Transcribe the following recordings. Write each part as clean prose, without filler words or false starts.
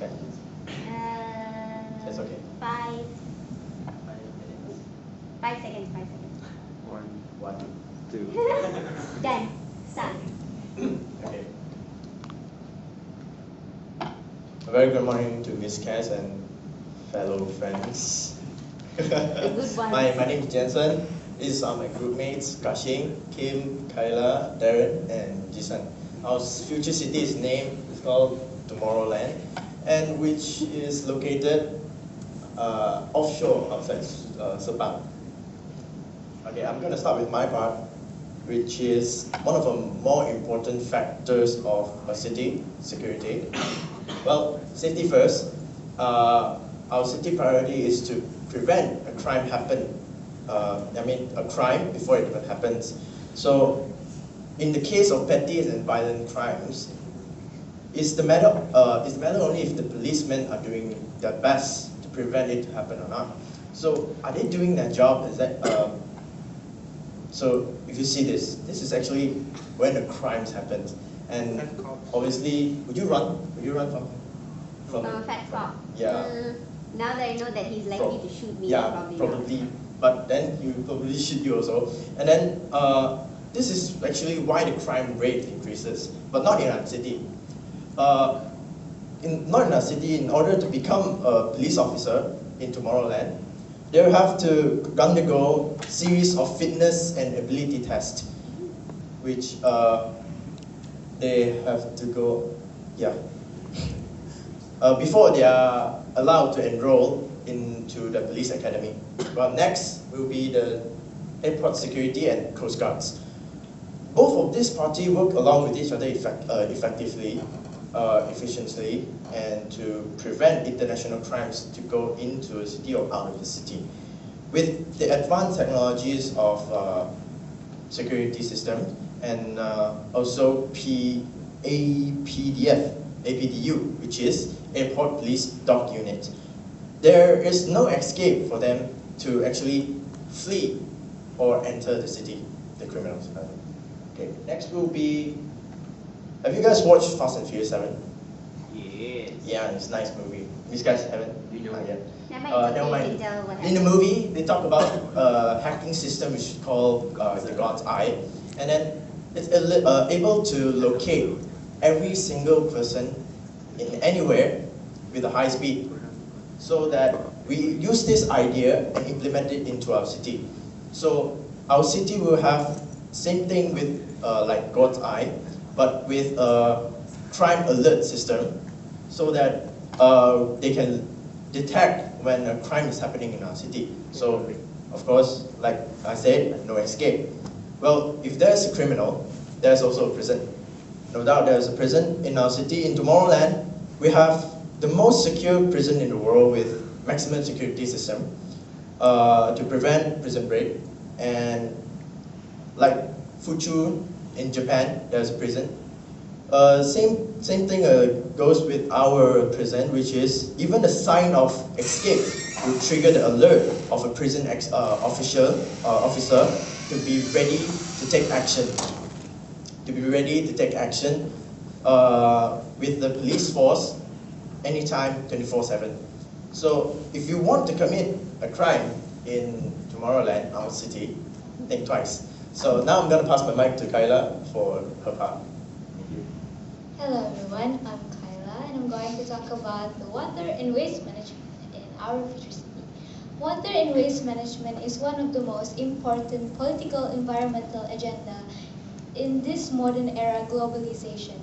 Okay. It's okay. 5 minutes. 5 seconds. 5 seconds. One, two. Done. Start. Okay. A very good morning to Miss Cass and fellow friends. The good ones. My name is Jensen. These are my group mates, Kashing, Kim, Kyla, Darren, and Jisan. Our future city's name is called Tomorrowland, and which is located offshore outside Sepang. Okay, I'm going to start with my part, which is one of the more important factors of a city, security. Well, safety first. Our city priority is to prevent a crime a crime before it even happens. So, in the case of petty and violent crimes, it's the matter only if the policemen are doing their best to prevent it to happen or not. So, are they doing their job? So, if you see this is actually when the crimes happen, and obviously, would you run from Fat Cop. Yeah. Now that I know that he's likely to shoot me, Yeah, probably. But then he will probably shoot you also. And then this is actually why the crime rate increases, but not in our city. Not in our city. In order to become a police officer in Tomorrowland, they will have to undergo a series of fitness and ability tests, which they have to go, before they are allowed to enroll into the police academy. Well, next will be the airport security and coast guards. Both of these parties work along with each other effectively, efficiently, and to prevent international crimes to go into a city or out of the city. With the advanced technologies of security systems and also APDU, which is Airport Police Dog Unit, there is no escape for them to actually flee or enter the city, the criminals. Okay, next will be, have you guys watched Fast and Furious 7? Yes. Yeah, it's a nice movie. These guys haven't? No. Not yet. Never mind. In the movie, they talk about a hacking system which is called the God's Eye, and then it's able to locate every single person in anywhere with a high speed, so that we use this idea and implement it into our city. So our city will have same thing with like God's Eye, but with a crime alert system, so that they can detect when a crime is happening in our city. So, of course, like I said, no escape. Well, if there's a criminal, there's also a prison. No doubt there's a prison in our city. In Tomorrowland, we have the most secure prison in the world with maximum security system to prevent prison break. And like Fuchu in Japan, there's a prison. Same thing goes with our prison, which is even the sign of escape will trigger the alert of a prison officer to be ready to take action. With the police force anytime, 24/7. So if you want to commit a crime in Tomorrowland, our city, think twice. So now I'm going to pass my mic to Kyla for her part. Hello everyone, I'm Kyla and I'm going to talk about the water and waste management in our future city. Water and waste management is one of the most important political environmental agenda in this modern era globalization.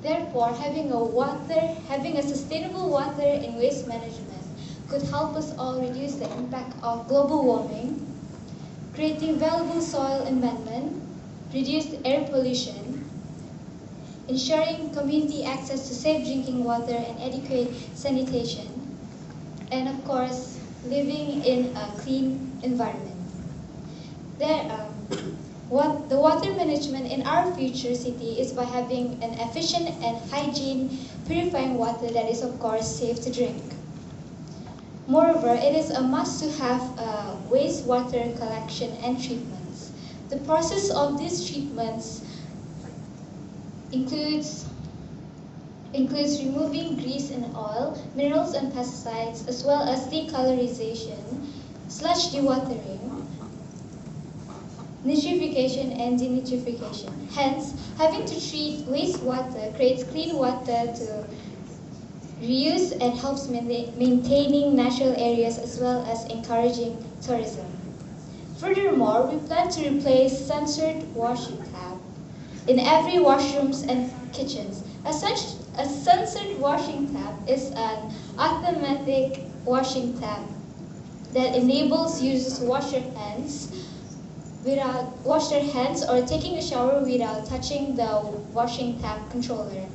Therefore, having a sustainable water and waste management could help us all reduce the impact of global warming, creating valuable soil amendment, reduce air pollution, ensuring community access to safe drinking water and adequate sanitation, and of course, living in a clean environment. The water management in our future city is by having an efficient and hygiene purifying water that is of course safe to drink. Moreover, it is a must to have wastewater collection and treatments. The process of these treatments includes includes removing grease and oil, minerals and pesticides, as well as decolorization, sludge dewatering, nitrification, and denitrification. Hence, having to treat wastewater creates clean water to reuse and helps maintaining natural areas as well as encouraging tourism. Furthermore, we plan to replace censored washing tap in every washrooms and kitchens. As such, a censored washing tap is an automatic washing tap that enables users to wash their hands or taking a shower without touching the washing tap controller.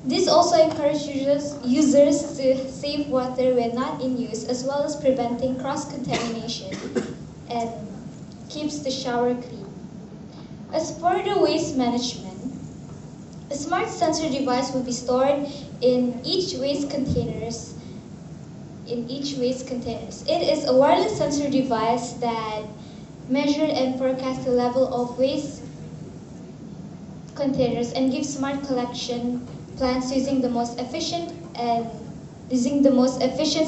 This also encourages users to save water when not in use, as well as preventing cross-contamination and keeps the shower clean. As for the waste management, a smart sensor device will be stored in each waste containers. It is a wireless sensor device that measures and forecasts the level of waste containers and gives smart collection plans using the most efficient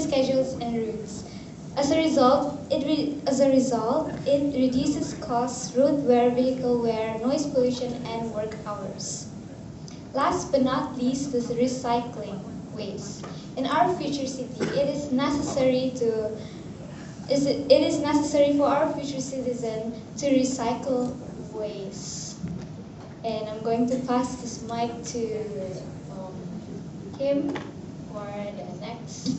schedules and routes. As a result, it reduces costs, road wear, vehicle wear, noise pollution, and work hours. Last but not least is recycling waste. In our future city, it is necessary for our future citizen to recycle waste. And I'm going to pass this mic to Kim for the next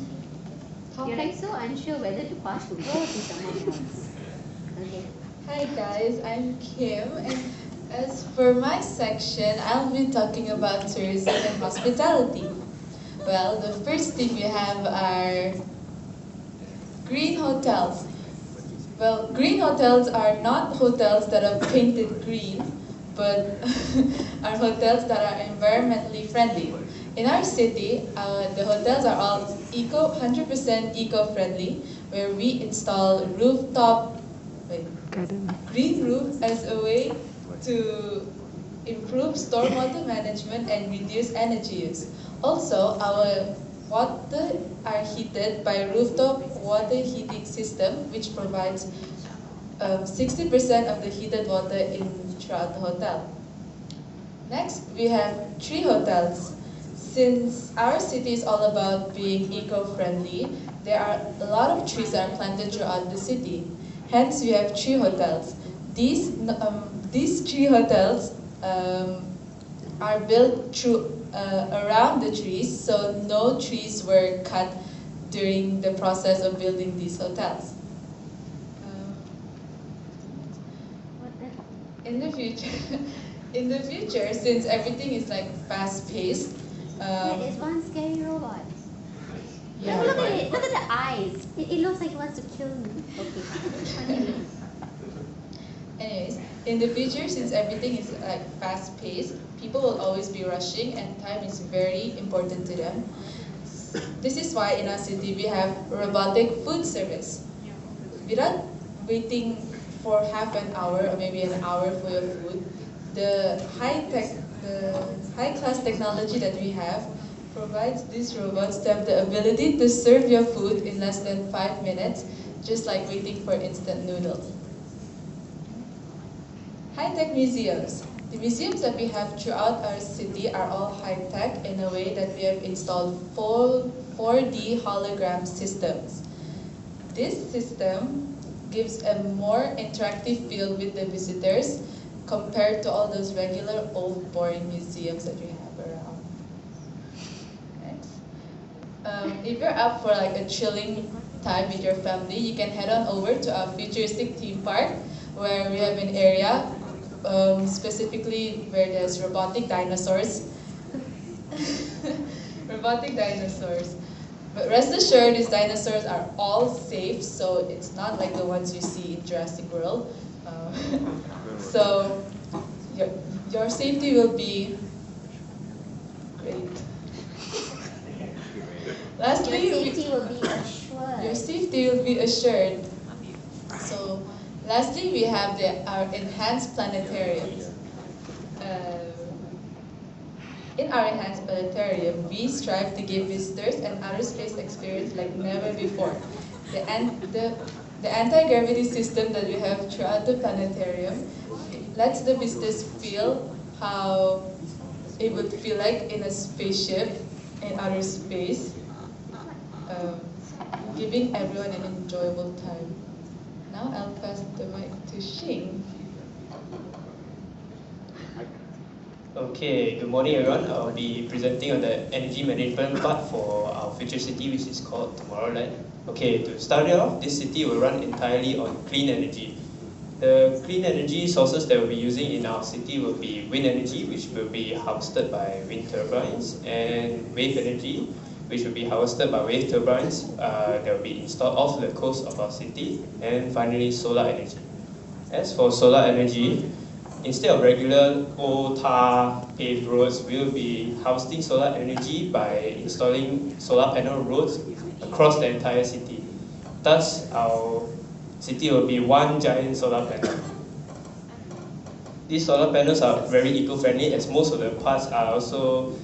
topic. You're like so unsure whether to pass the ball to someone else. Okay. Hi guys, I'm Kim, and as for my section, I'll be talking about tourism and hospitality. Well, the first thing we have are green hotels. Well, green hotels are not hotels that are painted green, but are hotels that are environmentally friendly. In our city, the hotels are all 100% eco-friendly, where we install green roof as a way to improve stormwater management and reduce energy use. Also, our water are heated by rooftop water heating system, which provides 60% of the heated water throughout the hotel. Next, we have tree hotels. Since our city is all about being eco-friendly, there are a lot of trees that are planted throughout the city. Hence, we have tree hotels. These tree hotels are built around the trees, so no trees were cut during the process of building these hotels. In the future, since everything is like fast-paced, There's one scary robot. yeah. Look at it. Look at the eyes. It looks like it wants to kill me. Okay. Continue. Anyways, in the future, since everything is like fast-paced, people will always be rushing, and time is very important to them. This is why in our city we have robotic food service. Without waiting for half an hour or maybe an hour for your food, the high-class technology that we have provides these robots to have the ability to serve your food in less than 5 minutes, just like waiting for instant noodles. High-tech museums. The museums that we have throughout our city are all high-tech in a way that we have installed 4D hologram systems. This system gives a more interactive feel with the visitors compared to all those regular old boring museums that we have around. Next. If you're up for like a chilling time with your family, you can head on over to our futuristic theme park, where we have an area specifically where there's robotic dinosaurs. Robotic dinosaurs. But rest assured, these dinosaurs are all safe, so it's not like the ones you see in Jurassic World. So your safety will be great. Lastly, Your safety will be assured. your safety will be assured. So, lastly, we have our enhanced planetariums. our enhanced planetarium, we strive to give visitors an outer space experience like never before. The anti-gravity system that we have throughout the planetarium lets the visitors feel how it would feel like in a spaceship in outer space, um, giving everyone an enjoyable time. Now I'll pass the mic to Shing. Okay, good morning everyone. I'll be presenting on the energy management part for our future city, which is called Tomorrowland. Okay, to start it off, this city will run entirely on clean energy. The clean energy sources that we'll be using in our city will be wind energy, which will be harvested by wind turbines, and wave energy, which will be harvested by wave turbines that will be installed off the coast of our city, and finally solar energy. As for solar energy, instead of regular old tar paved roads, we'll be harvesting solar energy by installing solar panel roads across the entire city. Thus, our city will be one giant solar panel. These solar panels are very eco-friendly as most of the parts are also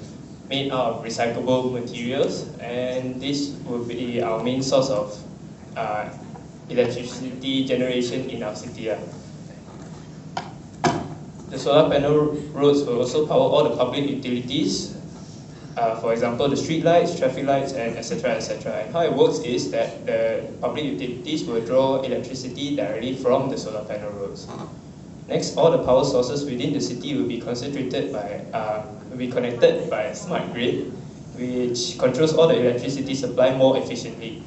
made out of recyclable materials, and this will be our main source of electricity generation in our city. The solar panel roads will also power all the public utilities, for example, the street lights, traffic lights, and etc. etc. And how it works is that the public utilities will draw electricity directly from the solar panel roads. Next, all the power sources within the city will be connected by a smart grid, which controls all the electricity supply more efficiently.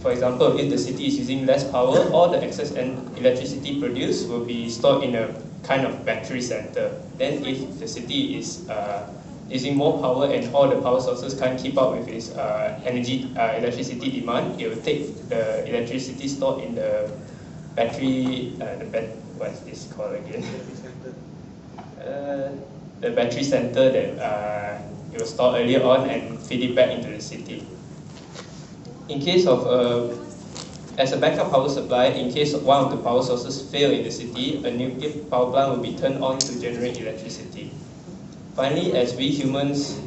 For example, if the city is using less power, all the excess electricity produced will be stored in a kind of battery center. Then if the city is using more power and all the power sources can't keep up with its electricity demand, it will take the electricity stored in the battery, what's this called again? The battery center that it was stored earlier on and feed it back into the city. In case of as a backup power supply, in case one of the power sources fail in the city, a nuclear power plant will be turned on to generate electricity. Finally, as we humans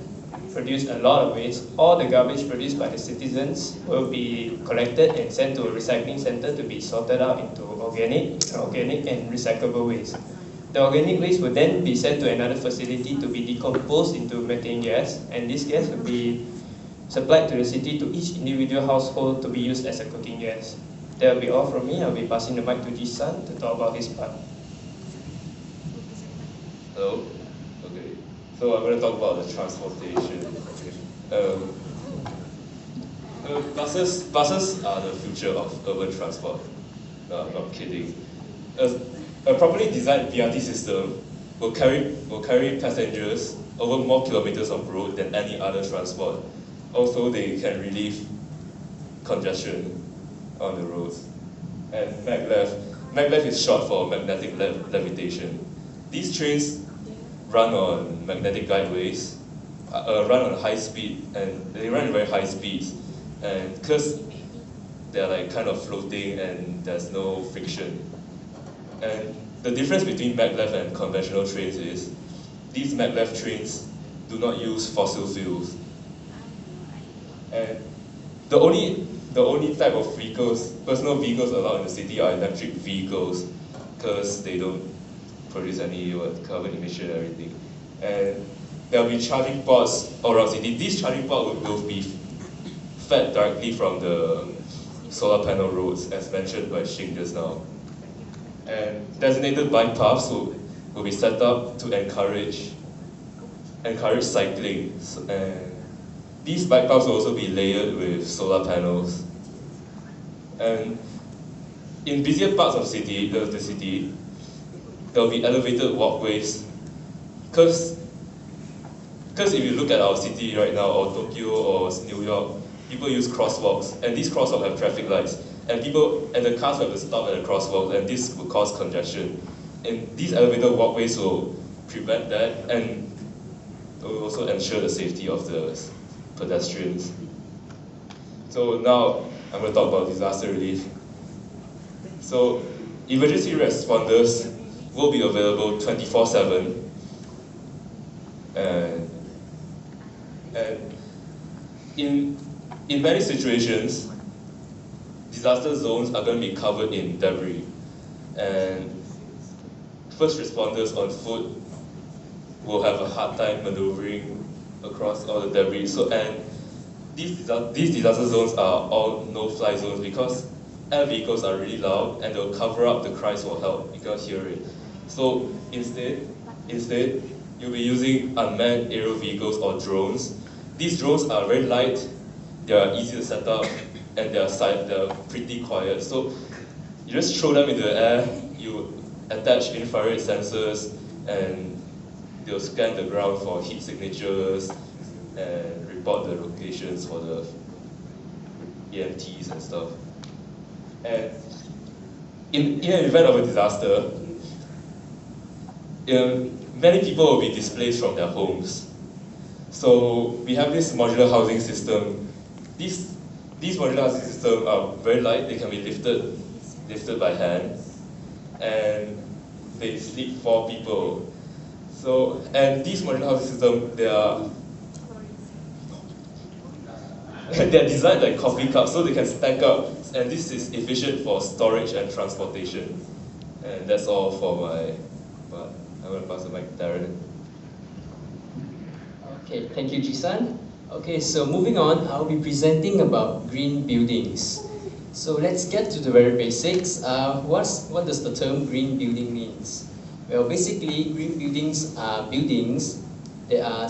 produce a lot of waste, all the garbage produced by the citizens will be collected and sent to a recycling center to be sorted out into organic and recyclable waste. The organic waste will then be sent to another facility to be decomposed into methane gas, and this gas will be supplied to the city to each individual household to be used as a cooking gas. That will be all from me. I'll be passing the mic to Ji-san to talk about his part. Hello? Okay. So I'm going to talk about the transportation. Buses are the future of urban transport. No, I'm not kidding. A properly designed BRT system will carry passengers over more kilometers of road than any other transport. Also, they can relieve congestion on the roads. And maglev is short for magnetic levitation. These trains run on magnetic guideways, run on high speed, and they run at very high speeds. And because they're like kind of floating and there's no friction. And the difference between maglev and conventional trains is these maglev trains do not use fossil fuels. And the only type of vehicles, personal vehicles allowed in the city are electric vehicles, because they don't produce any carbon emission and everything. And there will be charging ports all around the city. These charging ports will be fed directly from the solar panel roads, as mentioned by Shing just now. And designated bike paths will be set up to encourage cycling. And these bike paths will also be layered with solar panels. And in busier parts of the city, there will be elevated walkways. Because if you look at our city right now, or Tokyo or New York, people use crosswalks, and these crosswalks have traffic lights. And the cars have to stop at the crosswalk, and this will cause congestion. And these elevated walkways will prevent that, and will also ensure the safety of the pedestrians. So now I'm going to talk about disaster relief. So emergency responders will be available 24/7, and And in many situations, disaster zones are going to be covered in debris. And first responders on foot will have a hard time maneuvering across all the debris. And these disaster zones are all no-fly zones because air vehicles are really loud and they'll cover up the cries for help. You can't hear it. So instead, you'll be using unmanned aerial vehicles or drones. These drones are very light, they are easy to set up, and they're pretty quiet. So you just throw them into the air, you attach infrared sensors, and they'll scan the ground for heat signatures and report the locations for the EMTs and stuff. And in an event of a disaster, many people will be displaced from their homes. So we have this modular housing system. These modular housing systems are very light, they can be lifted by hand, and they sleep 4 people. And these modular housing systems, they're designed like coffee cups, so they can stack up, and this is efficient for storage and transportation. And that's all for my part. I'm going to pass the mic to Darren. Okay, thank you, Jisan. Okay, so moving on, I'll be presenting about green buildings. So let's get to the very basics. What does the term green building means? Well, basically, green buildings are buildings that are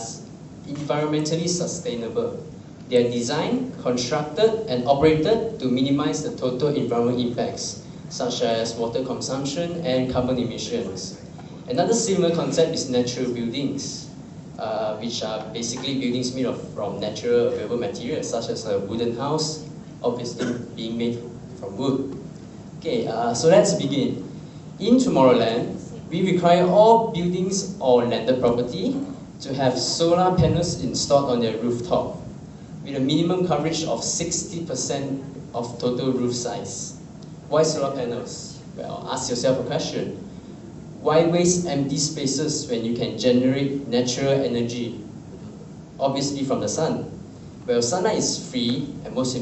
environmentally sustainable. They are designed, constructed, and operated to minimize the total environmental impacts, such as water consumption and carbon emissions. Another similar concept is natural buildings, which are basically buildings made from natural available materials, such as a wooden house, obviously being made from wood. Okay, so let's begin. In Tomorrowland, we require all buildings or landed property to have solar panels installed on their rooftop, with a minimum coverage of 60% of total roof size. Why solar panels? Well, ask yourself a question. Why waste empty spaces when you can generate natural energy? Obviously from the sun. Well, sunlight is free and most